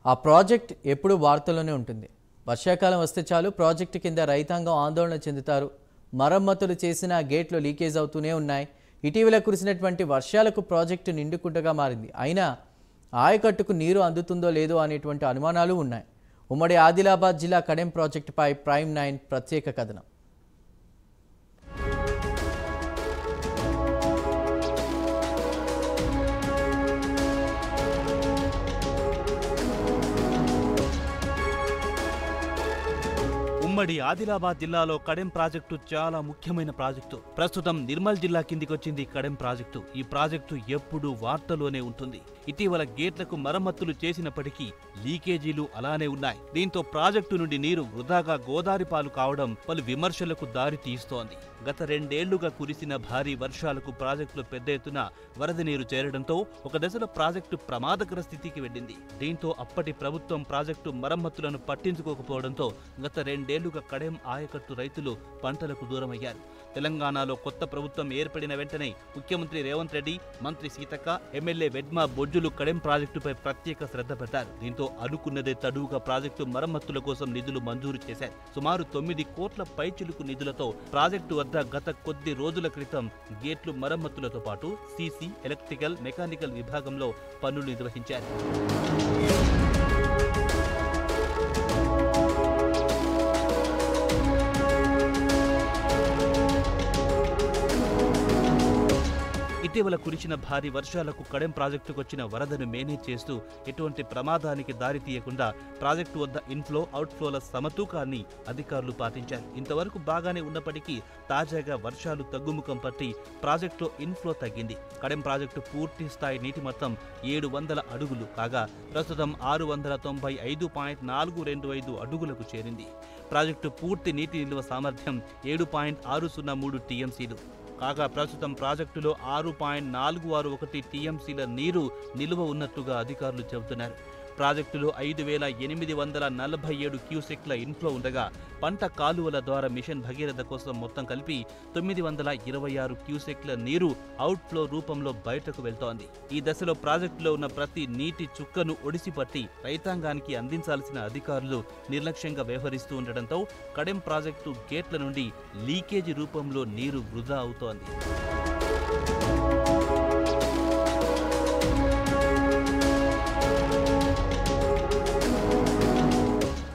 ఆ ప్రాజెక్ట్ ఎప్పుడు వార్తల్లోనే ఉంటుంది. వర్షాకాలం వస్తే చాలు ప్రాజెక్టు కింద రైతాంగం ఆందోళన చెందుతారు. మరమ్మతులు చేసిన గేట్లు లీకేజ్ అవుతూనే ఉన్నాయి. ఇటీవల కురిసినటువంటి వర్షాలకు ప్రాజెక్టు నిండుకుంటగా మారింది. అయినా ఆయకట్టుకు నీరు అందుతుందో లేదో అనేటువంటి అనుమానాలు ఉన్నాయి. ఉమ్మడి ఆదిలాబాద్ జిల్లా కడెం ప్రాజెక్టుపై ప్రైమ్ 9 ప్రత్యేక కథనం. ఉమ్మడి ఆదిలాబాద్ జిల్లాలో కడెం ప్రాజెక్టు చాలా ముఖ్యమైన ప్రాజెక్టు. ప్రస్తుతం నిర్మల్ జిల్లా కిందికొచ్చింది కడెం ప్రాజెక్టు. ఈ ప్రాజెక్టు ఎప్పుడూ వార్తలోనే ఉంటుంది. ఇటీవల గేట్లకు మరమ్మతులు చేసినప్పటికీ లీకేజీలు అలానే ఉన్నాయి. దీంతో ప్రాజెక్టు నుండి నీరు వృధాగా గోదావరి పాలు కావడం పలు విమర్శలకు దారి తీస్తోంది. గత 2 ఏళ్లుగా కురిసిన భారీ వర్షాలకు ప్రాజెక్టులో పెద్ద ఎత్తున వరద నీరు చేరడంతో ఒక దశలో ప్రాజెక్టు ప్రమాదకర స్థితికి వెళ్లింది. దీంతో అప్పటి ప్రభుత్వం ప్రాజెక్టు మరమ్మతులను పట్టించుకోకపోవడంతో గత 2 ఏళ్లుగా కడెం ఆయకట్టు రైతులు పంటలకు దూరమయ్యారు. తెలంగాణలో కొత్త ప్రభుత్వం ఏర్పడిన వెంటనే ముఖ్యమంత్రి రేవంత్ రెడ్డి, మంత్రి సీతక్క, ఎమ్మెల్యే వెడ్మా బొజ్జులు కడెం ప్రాజెక్టుపై ప్రత్యేక శ్రద్ధ పెట్టారు. దీంతో అనుకున్నదే తడువుగా ప్రాజెక్టు మరమ్మతుల కోసం నిధులు మంజూరు చేశారు. సుమారు 9 కోట్ల పైచిలుకు నిధులతో ప్రాజెక్టు వద్ద గత కొద్ది రోజుల క్రితం గేట్లు మరమ్మతులతో పాటు సీసీ, ఎలక్ట్రికల్, మెకానికల్ విభాగంలో పనులు నిర్వహించారు. ఇటీవల కురిసిన భారీ వర్షాలకు కడెం ప్రాజెక్టుకు వచ్చిన వరదను మేనేజ్ చేస్తూ ఎటువంటి ప్రమాదానికి దారి తీయకుండా ప్రాజెక్టు వద్ద ఇన్ఫ్లో, అవుట్ఫ్లోల సమతూకాన్ని అధికారులు పాటించారు. ఇంతవరకు బాగానే ఉన్నప్పటికీ తాజాగా వర్షాలు తగ్గుముఖం పట్టి ప్రాజెక్టులో ఇన్ఫ్లో తగ్గింది. కడెం ప్రాజెక్టు పూర్తి స్థాయి నీటి మొత్తం 700 అడుగులు కాగా ప్రస్తుతం 695.425 అడుగులకు చేరింది. ప్రాజెక్టు పూర్తి నీటి నిల్వ సామర్థ్యం 7.603 టీఎంసీలు కాగా ప్రస్తుతం ప్రాజెక్టులో 6.461 టీఎంసీల నీరు నిల్వ ఉన్నట్లుగా అధికారులు చెబుతున్నారు. ప్రాజెక్టులో 5,847 క్యూసెక్ల ఇన్ఫ్లో ఉండగా పంట కాలువల ద్వారా మిషన్ భగీరథ కోసం మొత్తం కలిపి 926 క్యూసెక్ల నీరు అవుట్ఫ్లో రూపంలో బయటకు వెళ్తోంది. ఈ దశలో ప్రాజెక్టులో ఉన్న ప్రతి నీటి చుక్కను ఒడిసిపట్టి రైతాంగానికి అందించాల్సిన అధికారులు నిర్లక్ష్యంగా వ్యవహరిస్తూ ఉండటంతో కడెం ప్రాజెక్టు గేట్ల నుండి లీకేజీ రూపంలో నీరు వృధా అవుతోంది.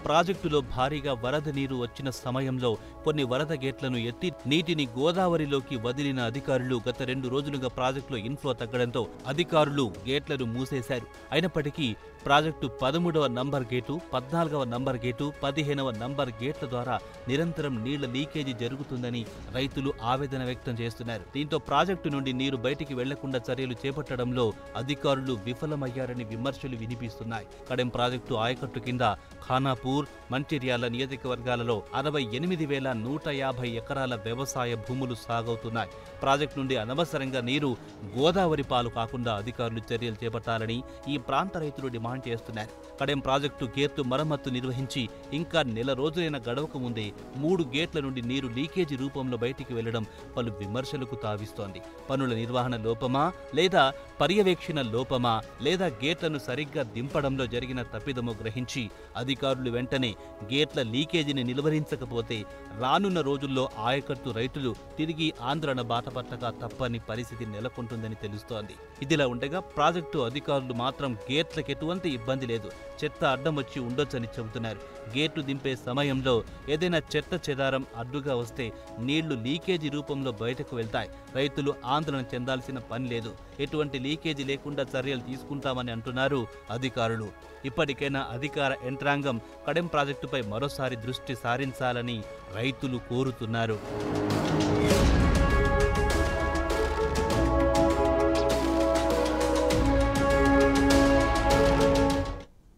ప్రాజెక్టులో భారీగా వరద నీరు వచ్చిన సమయంలో కొన్ని వరద గేట్లను ఎత్తి నీటిని గోదావరిలోకి వదిలిన అధికారులు గత 2 రోజులుగా ప్రాజెక్టులో ఇన్ఫ్లో తగ్గడంతో అధికారులు గేట్లను మూసేశారు. అయినప్పటికీ ప్రాజెక్టు 13వ నంబర్ గేటు, 14వ నంబర్ గేటు, 15వ నంబర్ గేట్ల ద్వారా నిరంతరం నీళ్ల లీకేజీ జరుగుతుందని రైతులు ఆవేదన వ్యక్తం చేస్తున్నారు. దీంతో ప్రాజెక్టు నుండి నీరు బయటికి వెళ్లకుండా చర్యలు చేపట్టడంలో అధికారులు విఫలమయ్యారని విమర్శలు వినిపిస్తున్నాయి. కడెం ప్రాజెక్టు ఆయకట్టు కింద ఖానాపూర్, మంచిర్యాల నియోజకవర్గాలలో 68,150 ఎకరాల వ్యవసాయ భూములు సాగవుతున్నాయి. ప్రాజెక్టు నుండి అనవసరంగా నీరు గోదావరి పాలు కాకుండా అధికారులు చర్యలు చేపట్టాలని ఈ ప్రాంత రైతులు డిమాండ్ చేస్తున్నారు. కడెం ప్రాజెక్టు గేట్లు మరమ్మతు నిర్వహించి ఇంకా నెల రోజులైన గడవక ముందే 3 గేట్ల నుండి నీరు లీకేజీ రూపంలో బయటికి వెళ్లడం పలు విమర్శలకు తావిస్తోంది. పనుల నిర్వహణ లోపమా, లేదా పర్యవేక్షణ లోపమా, లేదా గేట్లను సరిగ్గా దింపడంలో జరిగిన తప్పిదమో గ్రహించి అధికారులు వెంటనే గేట్ల లీకేజీని నిలువరించకపోతే రానున్న రోజుల్లో ఆయకట్టు రైతులు తిరిగి ఆందోళన బాట పట్టక తప్పని పరిస్థితి నెలకొంటుందని తెలుస్తోంది. ఇదిలా ఉండగా ప్రాజెక్టు అధికారులు మాత్రం గేట్లకు ఎటువంటి ఇబ్బంది లేదు, చెత్త అడ్డం వచ్చి ఉండొచ్చని చెబుతున్నారు. గేట్లు దింపే సమయంలో ఏదైనా చెత్త చెదారం అడ్డుగా వస్తే నీళ్లు లీకేజీ రూపంలో బయటకు వెళ్తాయి. రైతులు ఆందోళన చెందాల్సిన పని లేదు, ఎటువంటి లీకేజీ లేకుండా చర్యలు తీసుకుంటామని అంటున్నారు అధికారులు. ఇప్పటికైనా అధికార యంత్రాంగం కడెం ప్రాజెక్టుపై మరోసారి దృష్టి సారించాలని రైతులు కోరుతున్నారు.